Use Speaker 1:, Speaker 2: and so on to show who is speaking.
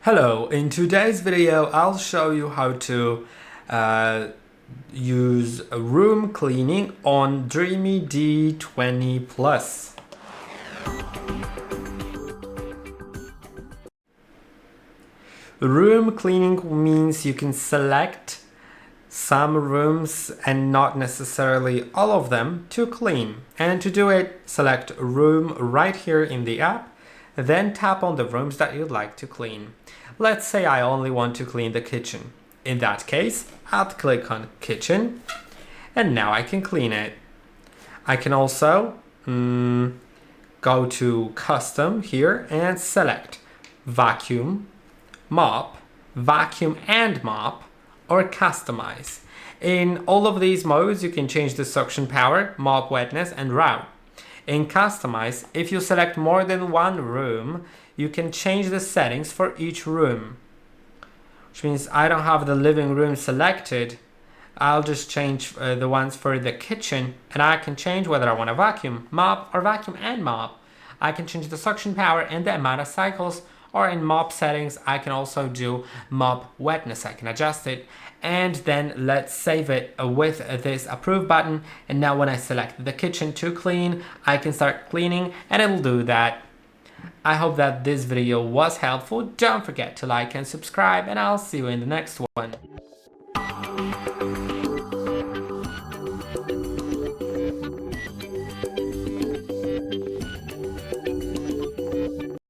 Speaker 1: Hello, in today's video I'll show you how to use room cleaning on DREAME D20 Plus. Room cleaning means you can select some rooms and not necessarily all of them to clean. And to do it, select room right here in the app, then tap on the rooms that you'd like to clean. Let's say I only want to clean the kitchen. In that case, I'll click on kitchen and now I can clean it. I can also go to custom here and select vacuum, mop, vacuum and mop, or customize. In all of these modes, you can change the suction power, mop wetness, and route. In customize, if you select more than one room, you can change the settings for each room. Which means I don't have the living room selected. I'll just change the ones for the kitchen, and I can change whether I want to vacuum, mop, or vacuum and mop. I can change the suction power and the amount of cycles, or in mop settings, I can also do mop wetness. I can adjust it, and then let's save it with this approve button. And now when I select the kitchen to clean, I can start cleaning and it'll do that. I hope that this video was helpful. Don't forget to like and subscribe, and I'll see you in the next one.